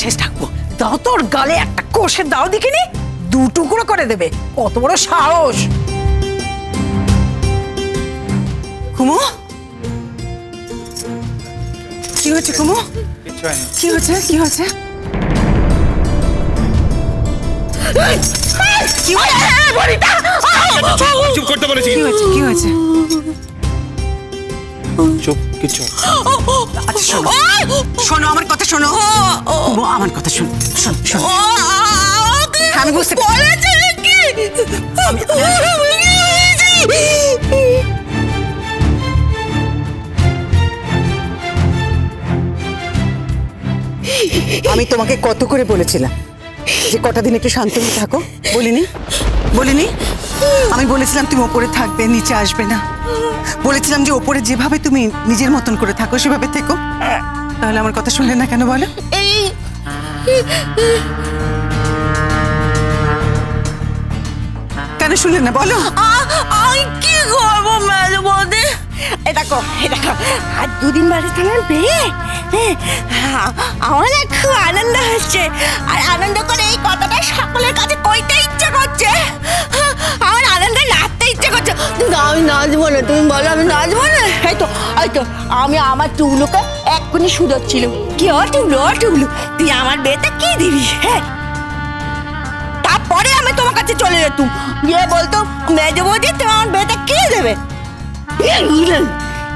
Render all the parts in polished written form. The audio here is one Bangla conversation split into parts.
শেষ থাকবো, দাও তোর গালে একটা কষে দাও দেখিনি, 2 টুকরো করে দেবে, কত বড় সাহস। কুমু, কি হয়েছে কুমু? কি হয়েছে? কি হয়েছে? চুপ করতে বলেছি। কি হয়েছে? কি হয়েছে? চুপ, কিছু। আচ্ছা শোনো, শোনো আমার কথা শোনো, আমার কথা শোনো, শোনো শোনো, আমি বুঝতে আমি তোমাকে কত করে বলেছিলাম যে কটা দিন একটু শান্ত হয়ে থাকো, বলিনি? বলিনি? আমি বলেছিলাম তুমি ওপরে থাকবে, নিচে আসবে না। বলেছিলাম যে ওপরে যেভাবে তুমি নিজের মতন করে থাকো সেভাবে থেকো। তাহলে আমার কথা শুনলে না কেন বলো? কেন শুনলে না বলো? আমি কি করবো মেজো বৌদি? দেখো আর 2 দিন বাড়ি থাকার পেয়ে আমার খুব আনন্দ হচ্ছে, আর আনন্দ করে এই কথাটা সকলের কাছে কইতে ইচ্ছে করছে। আমার আনন্দে নাচতে ইচ্ছে করছে। আমি নাচবো না, তুমি বলো আমি নাচবো না? এই তো আমি আমার টুবলুকে এক্ষুনি শুধোচ্ছিল। কি ও টুবলু, তুই আমার বিয়েতে কি দিবি? হ্যাঁ, তারপরে আমি তোমার কাছে চলে যেতুম, গিয়ে বলতো মেজো বৌদি তুমি আমার বিয়েতে কি দেবে?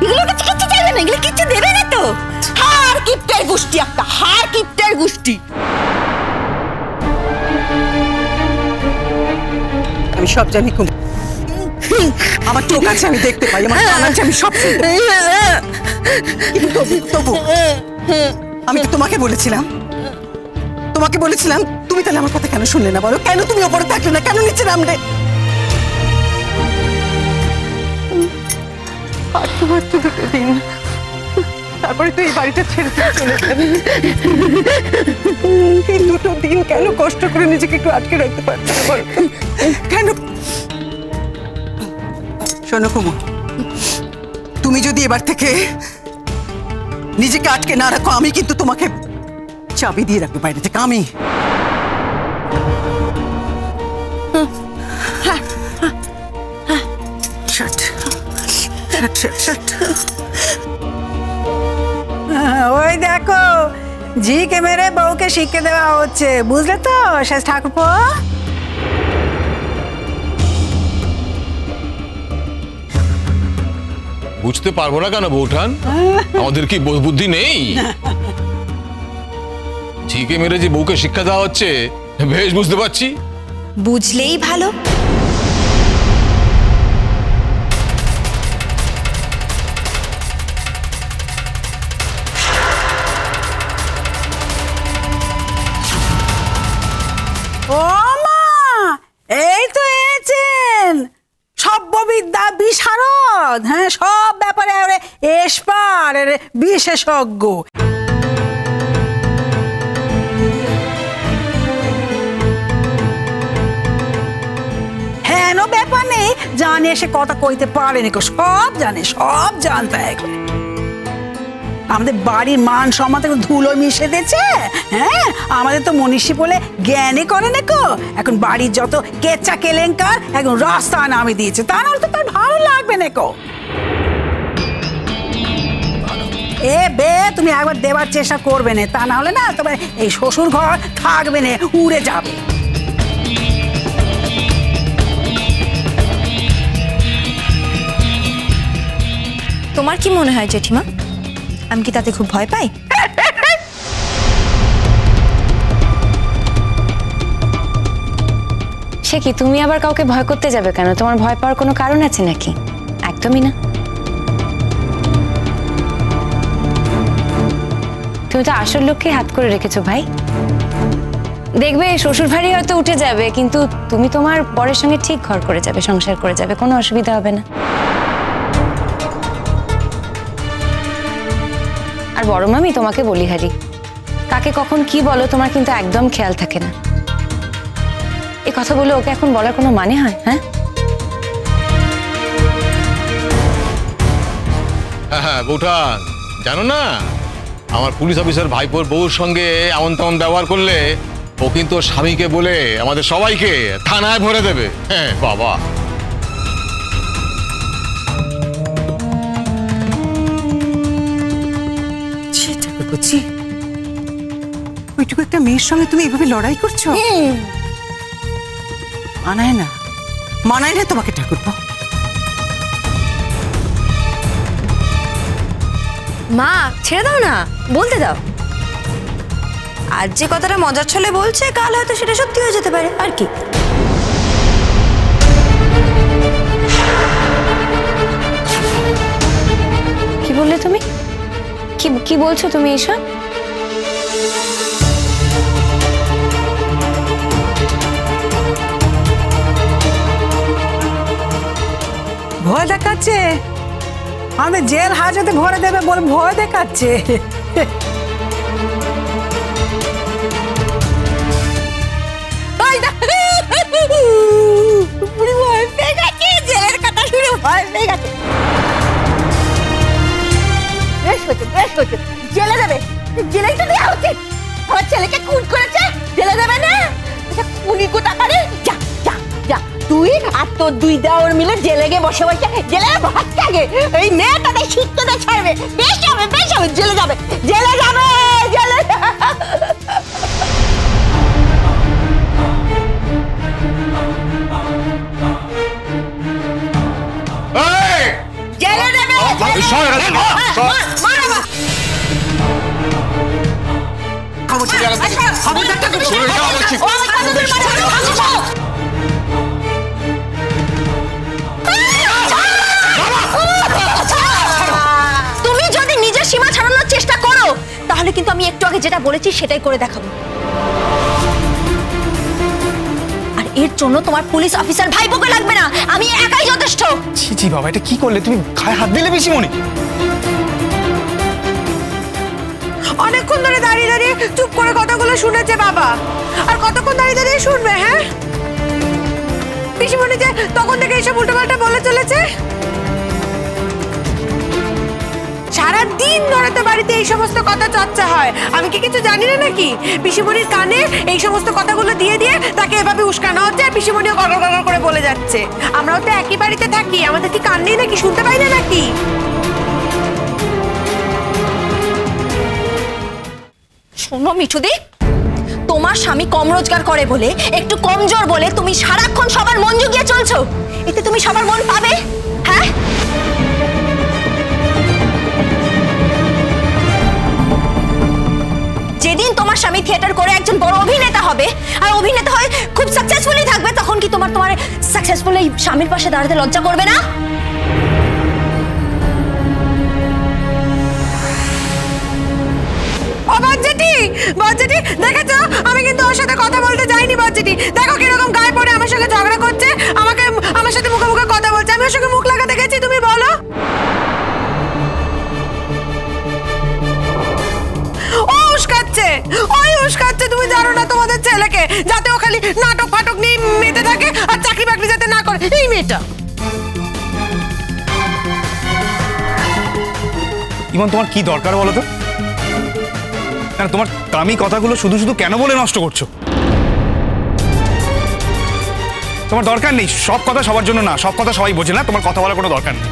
এগুলো কিচ্ছু চাইবে না, এগুলো কিচ্ছু দেবে না তো। হার কিপ্টের গোষ্ঠী, একটা হার কিপ্টের গোষ্ঠী। আমি সব জানি কুমু, আমার চোখ আছে, আমি দেখতে পাই, আমার কান আছে, আমি সব তবু আমি তো তোমাকে বলেছিলাম, তুমি তাহলে আমার কথা কেন শুনলে না বলো? কেন তুমি ওপরে থাকলে না, কেন নিচে নামলে? আর তোমার তো 2 দিন, তারপরে তো এই বাড়িটা ছেড়ে চলে যাবে। এই 2 দিন কেন কষ্ট করে নিজেকে একটু আটকে রাখতে পারছো না বলো? কেন? শোনো কুমু, তুমি যদি এবার থেকে নিজেকে আটকে না রাখো, আমি কিন্তু তোমাকে চাবি দিয়ে রাখবো বাইরে থেকে। আমি ওই দেখো, ঝিকে মেরে বউকে শিখে দেওয়া হচ্ছে, বুঝলে তো শেষ ঠাকুরপো? বুঝতে পারবো না কেন বৌঠান? আমাদের কি বুদ্ধি নেই? ঝিকে মেরে যে বউকে শিক্ষা দেওয়া হচ্ছে বেশ বুঝতে পারছি। বুঝলেই ভালো। ও মা, এই তো এসেছেন সভ্যবিদ্যা বিশারদ, হ্যাঁ, সব ব্যাপারে এক্সপার্ট, বিশেষজ্ঞ। হ্যাঁ, ব্যাপার নেই, জানে সে কথা কইতে পারেনি, সব জানে, সব জানতে হয়। আমাদের বাড়ির মান সম্মান ধুলো মিশে দিয়েছে। হ্যাঁ, আমাদের তো মনীষী বলে জ্ঞানে করে না কো। এখন বাড়ির যত কেচ্চা কেলেঙ্কার এখন রাস্তা নামে দিয়েছে, তা নাহলে তো তার ভালো লাগবে না কো। তুমি একবার দেবার চেষ্টা করবে না, তা না হলে না তোমার এই শ্বশুর ঘর থাকবে না, উড়ে যাবে। তোমার কি মনে হয় জেঠিমা, আমি কি তাতে খুব ভয় পাই? সে কি, তুমি আবার কাউকে ভয় করতে যাবে কেন? তোমার ভয় পাওয়ার কোনো কারণ আছে নাকি? একদমই না। তুমি তো আসল লোককে হাত করে রেখেছো ভাই। দেখবে শ্বশুর বাড়ি হয়তো উঠে যাবে, কিন্তু তুমি তোমার বরের সঙ্গে ঠিক ঘর করে যাবে, সংসার করে যাবে, কোনো অসুবিধা হবে না। আর বড় মামি, তোমাকে বলি হারি, কাকে কখন কি বলো তোমার কিন্তু একদম খেয়াল থাকে না। এই কথা বলে ওকে এখন বলার কোনো মানে হয়? হ্যাঁ হ্যাঁ বৌঠান, জানো না আমার পুলিশ অফিসার ভাইপোর বউর সঙ্গে এমন তেমন ব্যবহার করলে ও কিন্তু ওর স্বামীকে বলে আমাদের সবাইকে থানায় ভরে দেবে। হ্যাঁ বাবা, ওইটুকু একটা মেয়ের সঙ্গে তুমি এভাবে লড়াই করছো? মানায় না, মানায় না তোমাকে ঠাকুরপো। মা ছেড়ে দাও না, বলতে দাও। আজ যে কথাটা মজার ছলে বলছে, কাল হয়তো সেটা সত্যি হয়ে যেতে পারে, আর কি। কি বললে তুমি? কি বলছো তুমি এসব? ভয় দেখাচ্ছে, আমাদের জেল হাজতে ভরে দেবে বলে ভয় দেখাচ্ছে। ভয় পেয়ে গেছে, জেলের কথা শুনে ভয় পেয়ে গেছে। বেশ হচ্ছে, জেলে দেবে, জেলেই তো দেওয়া উচিত। আমার ছেলেকে খুন করেছে, জেলে দেবে না? খুনি কোথাকারে, যা যা যা, তুই আর তোর দুই দেওয়ার মিলে জেলে গিয়ে বসে বসে জেলে ভাত খাগে। এই মেয়েটাকে শিক্ষতে ছাড়বে, বেশ হবে, জেলে যাবে, জেলে যাবে, জেলে। জেলে দেবে, তুমি যদি নিজের সীমা ছাড়ানোর চেষ্টা করো, তাহলে কিন্তু আমি একটু আগে যেটা বলেছি সেটাই করে দেখাবো। আর এর জন্য তোমার পুলিশ অফিসার ভাইপোকে লাগবে না, আমি একাই যথেষ্ট। ছি ছি বাবা, এটা কি করলে তুমি? গায়ে হাত দিলে পিসিমণি। অনেকক্ষণ ধরে দাঁড়িয়ে দাঁড়িয়ে চুপ করে কথাগুলো শুনেছে বাবা, আর কতক্ষণ দাঁড়িয়ে দাঁড়িয়ে শুনবে? হ্যাঁ, পিসিমণি যে তখন থেকে এইসব উল্টোপাল্টা বলে চলেছে। সারাদিন ধরে তো বাড়িতে এই সমস্ত কথা চর্চা হয়, আমি কি কিছু জানি না নাকি? পিসিমণির কানে এই সমস্ত কথাগুলো দিয়ে দিয়ে তাকে এভাবে উস্কানো হচ্ছে, আর পিসিমণিও গড় গড় করে বলে যাচ্ছে। আমরাও তো একই বাড়িতে থাকি, আমাদের কি কান নেই নাকি? শুনতে পাই না নাকি? শোনো মিঠুদি, তোমার স্বামী কম রোজগার করে বলে, একটু কমজোর বলে তুমি সারাক্ষণ সবার মন জুগিয়ে চলছো। এতে তুমি সবার মন পাবে? হ্যাঁ, যেদিন তোমার স্বামী থিয়েটার করে একজন বড় অভিনেতা হবে, আর অভিনেতা হয়ে খুব সাকসেসফুলি থাকবে, তখন কি তোমার সাকসেসফুল এই স্বামীর পাশে দাঁড়াতে লজ্জা করবে না? বজ্জেটি দেখেছো, আমি কিন্তু ওর সাথে কথা বলতে যাইনি। বজ্জেটি দেখো কিরকম গায়ে পড়ে আমার সঙ্গে ঝগড়া করছে, আমার সাথে মুখে মুখে কথা বলছে। আমি ওর সঙ্গে মুখ লাগাতে গেছি, তুমি বলো? উস্কাচ্ছে, তুমি জানো না তোমাদের ছেলেকে, যাতে ও খালি নাটক ফাটক নিয়ে মেতে থাকে আর চাকরি বাকরি যাতে না করে। এই মেয়েটা ইমন, তোমার কি দরকার বলো তো? তোমার দামি কথাগুলো শুধু শুধু কেন বলে নষ্ট করছো? তোমার দরকার নেই, সব কথা সবার জন্য না, সব কথা সবাই বোঝে না, তোমার কথা বলার কোনো দরকার নেই।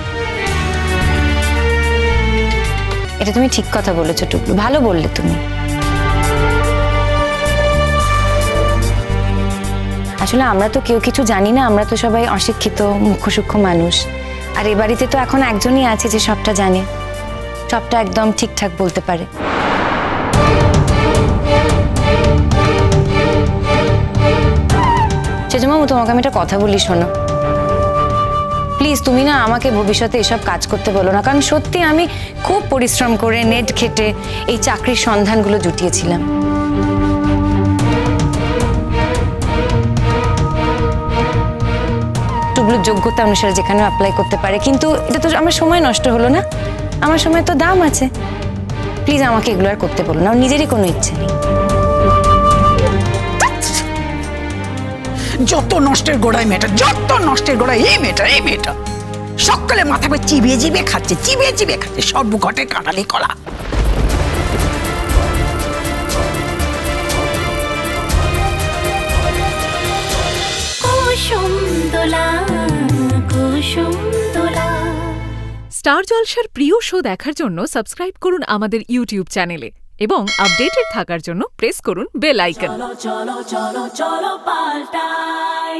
এটা তুমি ঠিক কথা বলেছো টুকলু, ভালো বললে তুমি। আসলে আমরা তো কেউ কিছু জানি না, আমরা তো সবাই অশিক্ষিত মুখ্য সূক্ষ্ম মানুষ। আর এ বাড়িতে তো এখন একজনই আছে যে সবটা জানে, সবটা একদম ঠিকঠাক বলতে পারে। সেজমামু, তোমাকে আমি একটা কথা বলি, শোনো প্লিজ। তুমি না আমাকে ভবিষ্যতে এসব কাজ করতে বলো না, কারণ সত্যি আমি খুব পরিশ্রম করে নেট ঘেটে এই চাকরির সন্ধানগুলো জুটিয়েছিলাম। টুকলুর যোগ্যতা অনুসারে যেখানে অ্যাপ্লাই করতে পারে, কিন্তু এটা তো আমার সময় নষ্ট হলো না? আমার সময় তো দাম আছে। প্লিজ আমাকে এগুলো আর করতে বলো না, নিজেরই কোনো ইচ্ছে নেই। যত নষ্টের গোড়ায় মেয়েটা, যত নষ্টের গোড়ায় এই মেয়েটা সকালে মাথা চিবিয়ে চিবিয়ে খাচ্ছে, সর্বঘটে কাটালি কলা। স্টার জলসার প্রিয় শো দেখার জন্য সাবস্ক্রাইব করুন আমাদের ইউটিউব চ্যানেলে এবং আপডেটেড থাকার জন্য প্রেস করুন বেল আইকন। চলো চলো চলো চলো পাল্টাই।